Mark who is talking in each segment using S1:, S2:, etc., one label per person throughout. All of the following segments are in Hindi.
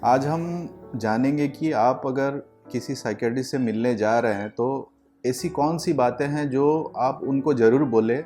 S1: आज हम जानेंगे कि आप अगर किसी साइकियाट्रिस्ट से मिलने जा रहे हैं तो ऐसी कौन सी बातें हैं जो आप उनको ज़रूर बोलें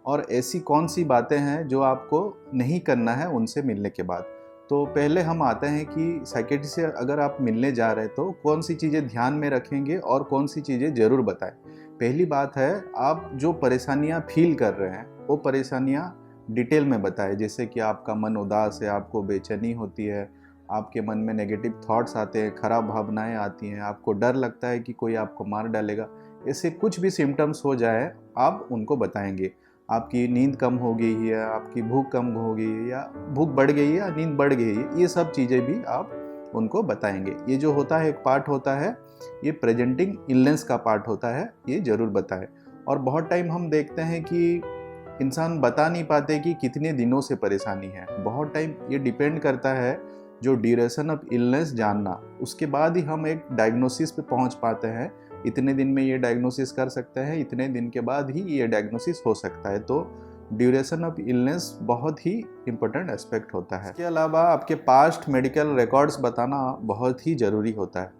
S1: और ऐसी कौन सी बातें हैं जो आपको नहीं करना है उनसे मिलने के बाद। तो पहले हम आते हैं कि साइकियाट्रिस्ट से अगर आप मिलने जा रहे हैं तो कौन सी चीज़ें ध्यान में रखेंगे और कौन सी चीज़ें ज़रूर बताएं। पहली बात है, आप जो परेशानियां फील कर रहे हैं वो परेशानियां डिटेल में बताएं। जैसे कि आपका मन उदास है, आपको बेचैनी होती है, आपके मन में नेगेटिव थॉट्स आते हैं, खराब भावनाएं आती हैं, आपको डर लगता है कि कोई आपको मार डालेगा। ऐसे कुछ भी सिम्टम्स हो जाए आप उनको बताएंगे। आपकी नींद कम हो गई है, आपकी भूख कम हो गई है, या भूख बढ़ गई है या नींद बढ़ गई है, ये सब चीज़ें भी आप उनको बताएंगे। ये जो होता है एक पार्ट होता है, ये प्रेजेंटिंग इलनेस का पार्ट होता है, ये ज़रूर बताएं। और बहुत टाइम हम देखते हैं कि इंसान बता नहीं पाते कि कितने दिनों से परेशानी है। बहुत टाइम ये डिपेंड करता है जो ड्यूरेशन ऑफ इलनेस जानना, उसके बाद ही हम एक डायग्नोसिस पे पहुंच पाते हैं। इतने दिन में ये डायग्नोसिस कर सकते हैं, इतने दिन के बाद ही ये डायग्नोसिस हो सकता है। तो ड्यूरेशन ऑफ इलनेस बहुत ही इम्पोर्टेंट एस्पेक्ट होता है। इसके अलावा आपके पास्ट मेडिकल रिकॉर्ड्स बताना बहुत ही ज़रूरी होता है।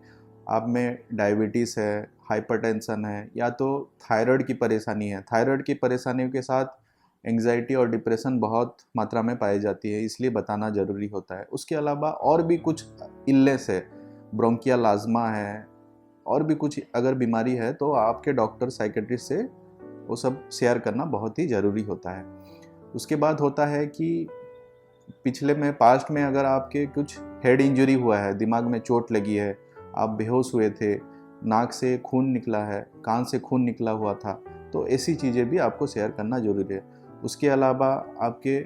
S1: आप में डायबिटीज़ है, हाइपरटेंशन है, या तो थायराइड की परेशानी है। थायराइड की परेशानियों के साथ एंग्जाइटी और डिप्रेशन बहुत मात्रा में पाई जाती है, इसलिए बताना ज़रूरी होता है। उसके अलावा और भी कुछ इलनेस है, ब्रोंकियल आज़मा है, और भी कुछ अगर बीमारी है तो आपके डॉक्टर साइकेट्रिस्ट से वो सब शेयर करना बहुत ही ज़रूरी होता है। उसके बाद होता है कि पिछले में पास्ट में अगर आपके कुछ हेड इंजरी हुआ है, दिमाग में चोट लगी है, आप बेहोश हुए थे, नाक से खून निकला है, कान से खून निकला हुआ था, तो ऐसी चीज़ें भी आपको शेयर करना ज़रूरी है। उसके अलावा आपके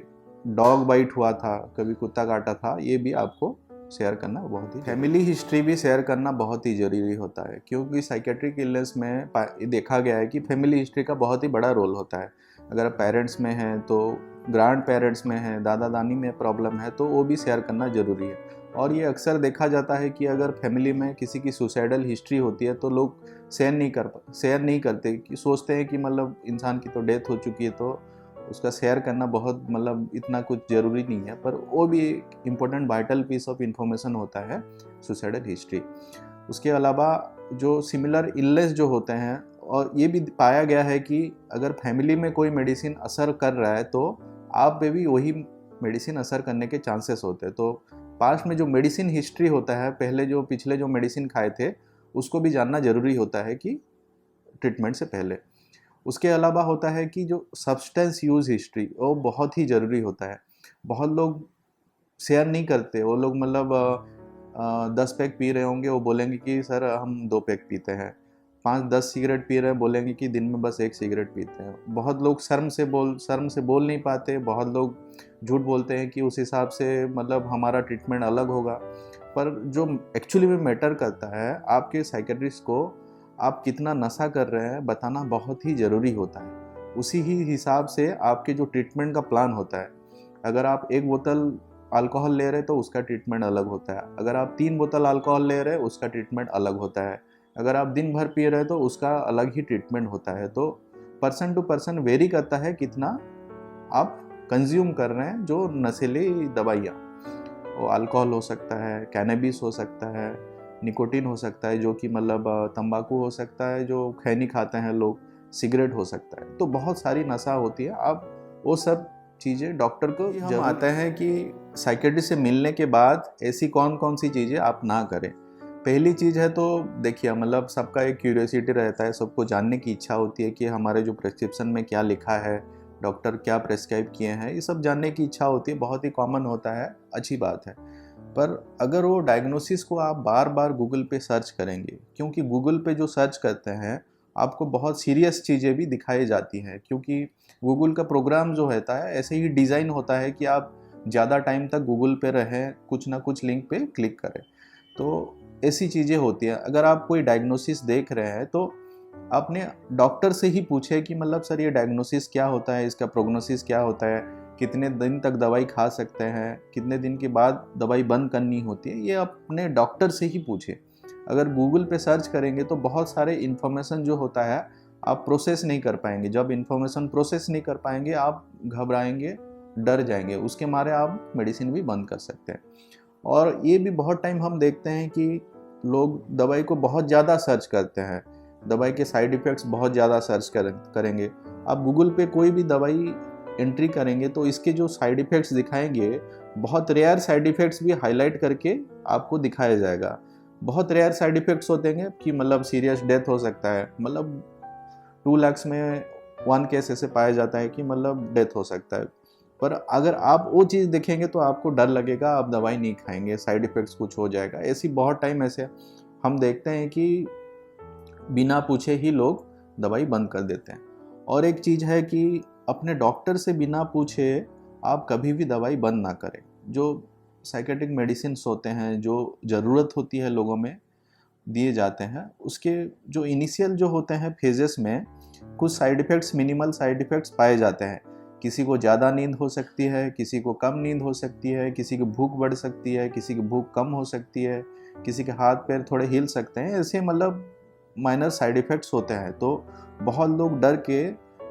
S1: डॉग बाइट हुआ था, कभी कुत्ता काटा था, ये भी आपको शेयर करना बहुत ही। फैमिली हिस्ट्री भी शेयर करना बहुत ही ज़रूरी होता है, क्योंकि साइकेट्रिक इलनेस में ये देखा गया है कि फैमिली हिस्ट्री का बहुत ही बड़ा रोल होता है। अगर पेरेंट्स में हैं तो ग्रैंड पेरेंट्स में है, दादा दादी में प्रॉब्लम है, तो वो भी शेयर करना ज़रूरी है। और ये अक्सर देखा जाता है कि अगर फैमिली में किसी की सुसाइडल हिस्ट्री होती है तो लोग शेयर नहीं करते, कि सोचते हैं कि मतलब इंसान की तो डेथ हो चुकी है तो उसका शेयर करना बहुत मतलब इतना कुछ ज़रूरी नहीं है। पर वो भी एक important vital piece of information होता है, सुसाइडल हिस्ट्री। उसके अलावा जो सिमिलर इलनेस जो होते हैं, और ये भी पाया गया है कि अगर फैमिली में कोई मेडिसिन असर कर रहा है तो आप पे भी वही मेडिसिन असर करने के चांसेस होते हैं। तो पास्ट में जो मेडिसिन हिस्ट्री होता है, पहले जो पिछले जो मेडिसिन खाए थे, उसको भी जानना ज़रूरी होता है कि ट्रीटमेंट से पहले। उसके अलावा होता है कि जो सब्सटेंस यूज़ हिस्ट्री, वो बहुत ही ज़रूरी होता है। बहुत लोग शेयर नहीं करते, वो लोग मतलब 10 पैक पी रहे होंगे, वो बोलेंगे कि सर हम 2 पैक पीते हैं। 5-10 सिगरेट पी रहे हैं, बोलेंगे कि दिन में बस 1 सिगरेट पीते हैं। बहुत लोग शर्म से बोल नहीं पाते, बहुत लोग झूठ बोलते हैं कि उस हिसाब से मतलब हमारा ट्रीटमेंट अलग होगा। पर जो एक्चुअली में मैटर करता है, आपके साइकियाट्रिस्ट को आप कितना नशा कर रहे हैं बताना बहुत ही ज़रूरी होता है। उसी ही हिसाब से आपके जो ट्रीटमेंट का प्लान होता है। अगर आप 1 बोतल अल्कोहल ले रहे हैं तो उसका ट्रीटमेंट अलग होता है। अगर आप 3 बोतल अल्कोहल ले रहे हैं उसका ट्रीटमेंट अलग होता है। अगर आप दिन भर पी रहे हैं तो उसका अलग ही ट्रीटमेंट होता है। तो पर्सन टू पर्सन वेरी करता है कितना आप कंज्यूम कर रहे हैं जो नशीली दवाइयाँ। वो अल्कोहल हो सकता है, कैनबिस हो सकता है, निकोटीन हो सकता है जो कि मतलब तंबाकू हो सकता है जो खैनी खाते हैं लोग, सिगरेट हो सकता है। तो बहुत सारी नशा होती है। आप वो सब चीज़ें डॉक्टर को हम आते हैं कि साइकियाट्रिस्ट से मिलने के बाद ऐसी कौन कौन सी चीज़ें आप ना करें। पहली चीज़ है तो देखिए, मतलब सबका एक क्यूरियोसिटी रहता है, सबको जानने की इच्छा होती है कि हमारे जो प्रेस्क्रिप्शन में क्या लिखा है, डॉक्टर क्या प्रेस्क्राइब किए हैं, ये सब जानने की इच्छा होती है। बहुत ही कॉमन होता है, अच्छी बात है। पर अगर वो डायग्नोसिस को आप बार बार गूगल पे सर्च करेंगे, क्योंकि गूगल पे जो सर्च करते हैं आपको बहुत सीरियस चीज़ें भी दिखाई जाती हैं, क्योंकि गूगल का प्रोग्राम जो रहता है ऐसे ही डिज़ाइन होता है कि आप ज़्यादा टाइम तक गूगल पे रहें, कुछ ना कुछ लिंक पे क्लिक करें। तो ऐसी चीज़ें होती हैं। अगर आप कोई डायग्नोसिस देख रहे हैं तो अपने डॉक्टर से ही पूछे कि मतलब सर ये डायग्नोसिस क्या होता है, इसका प्रोग्नोसिस क्या होता है, कितने दिन तक दवाई खा सकते हैं, कितने दिन के बाद दवाई बंद करनी होती है, ये अपने डॉक्टर से ही पूछे। अगर गूगल पे सर्च करेंगे तो बहुत सारे इन्फॉर्मेशन जो होता है आप प्रोसेस नहीं कर पाएंगे। जब इन्फॉर्मेशन प्रोसेस नहीं कर पाएंगे आप घबराएंगे, डर जाएंगे, उसके मारे आप मेडिसिन भी बंद कर सकते हैं। और ये भी बहुत टाइम हम देखते हैं कि लोग दवाई को बहुत ज़्यादा सर्च करते हैं, दवाई के साइड इफ़ेक्ट्स बहुत ज़्यादा सर्च करेंगे। आप गूगल पे कोई भी दवाई एंट्री करेंगे तो इसके जो साइड इफ़ेक्ट्स दिखाएंगे, बहुत रेयर साइड इफ़ेक्ट्स भी हाईलाइट करके आपको दिखाया जाएगा। बहुत रेयर साइड इफ़ेक्ट्स होते हैं कि मतलब सीरियस डेथ हो सकता है, मतलब 2 लाख में 1 केस ऐसे पाया जाता है कि मतलब डेथ हो सकता है। पर अगर आप वो चीज़ देखेंगे तो आपको डर लगेगा, आप दवाई नहीं खाएँगे, साइड इफ़ेक्ट्स कुछ हो जाएगा। ऐसी बहुत टाइम ऐसे हम देखते हैं कि बिना पूछे ही लोग दवाई बंद कर देते हैं। और एक चीज़ है कि अपने डॉक्टर से बिना पूछे आप कभी भी दवाई बंद ना करें। जो साइकेट्रिक मेडिसिन्स होते हैं, जो ज़रूरत होती है लोगों में, दिए जाते हैं, उसके जो इनिशियल जो होते हैं फेजेस में कुछ side effects, minimal side effects पाए जाते हैं। किसी को ज़्यादा नींद हो सकती है, किसी को कम नींद हो सकती है, किसी की भूख बढ़ सकती है, किसी की भूख कम हो सकती है, किसी के हाथ पैर थोड़े हिल सकते हैं। ऐसे मतलब माइनर साइड इफ़ेक्ट्स होते हैं, तो बहुत लोग डर के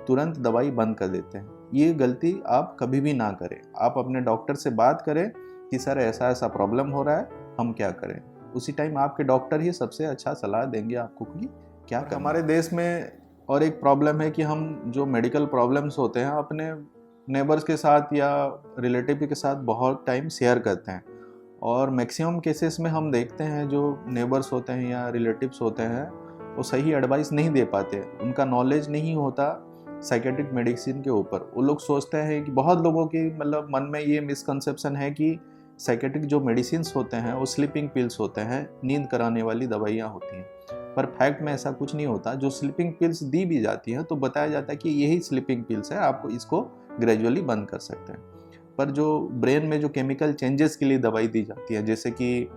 S1: तुरंत दवाई बंद कर देते हैं। ये गलती आप कभी भी ना करें। आप अपने डॉक्टर से बात करें कि सर ऐसा-ऐसा प्रॉब्लम हो रहा है, हम क्या करें? उसी टाइम आपके डॉक्टर ही सबसे अच्छा सलाह देंगे आपको कि क्या करना है। हमारे देश में और एक प्रॉब्लम है कि हम जो मेडिकल प्रॉब्लम्स होते हैं अपने नेबर्स के साथ या रिलेटिव के साथ बहुत टाइम शेयर करते हैं, और मैक्सिमम केसेस में हम देखते हैं जो नेबर्स होते हैं या रिलेटिव्स होते हैं वो सही एडवाइस नहीं दे पाते, उनका नॉलेज नहीं होता साइकेट्रिक मेडिसिन के ऊपर। वो लोग सोचते हैं कि बहुत लोगों की मतलब मन में ये मिसकंसेप्शन है कि साइकेट्रिक जो मेडिसिन्स होते हैं वो स्लीपिंग पिल्स होते हैं, नींद कराने वाली दवाइयाँ होती हैं। पर फैक्ट में ऐसा कुछ नहीं होता। जो स्लीपिंग पिल्स दी भी जाती हैं तो बताया जाता है कि यही स्लीपिंग पिल्स है, आपको इसको ग्रेजुअली बंद कर सकते हैं। पर जो ब्रेन में जो केमिकल चेंजेस के लिए दवाई दी जाती है, जैसे कि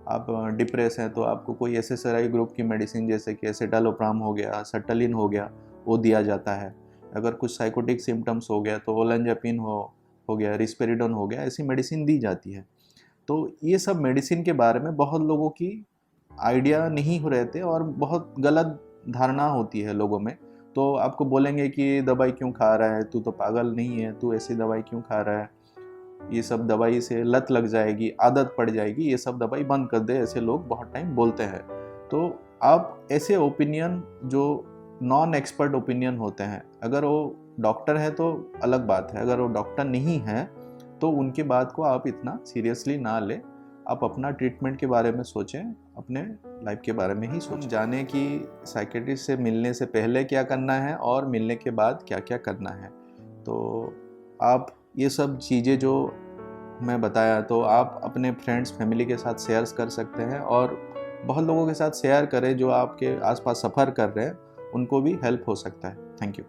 S1: आप डिप्रेस हैं तो आपको कोई एसएसआरआई ग्रुप की मेडिसिन जैसे कि एसिटालोप्राम हो गया, सर्टालिन हो गया, वो दिया जाता है। अगर कुछ साइकोटिक सिम्टम्स हो गया तो ओलेंजापिन हो गया, रिस्पेरिडोन हो गया, ऐसी मेडिसिन दी जाती है। तो ये सब मेडिसिन के बारे में बहुत लोगों की आइडिया नहीं हो रहते और बहुत गलत धारणा होती है लोगों में। तो आपको बोलेंगे कि दवाई क्यों खा रहा है, तू तो पागल नहीं है, तू ऐसी दवाई क्यों खा रहा है, ये सब दवाई से लत लग जाएगी, आदत पड़ जाएगी, ये सब दवाई बंद कर दे, ऐसे लोग बहुत टाइम बोलते हैं। तो आप ऐसे ओपिनियन जो नॉन एक्सपर्ट ओपिनियन होते हैं, अगर वो डॉक्टर है तो अलग बात है, अगर वो डॉक्टर नहीं है तो उनकी बात को आप इतना सीरियसली ना लें। आप अपना ट्रीटमेंट के बारे में सोचें, अपने लाइफ के बारे में ही सोचें। जाने कि साइकेट्रिस्ट से मिलने से पहले क्या करना है और मिलने के बाद क्या क्या करना है। तो आप ये सब चीज़ें जो मैं बताया तो आप अपने फ्रेंड्स फैमिली के साथ शेयर कर सकते हैं, और बहुत लोगों के साथ शेयर करें जो आपके आसपास सफ़र कर रहे हैं, उनको भी हेल्प हो सकता है। Thank you.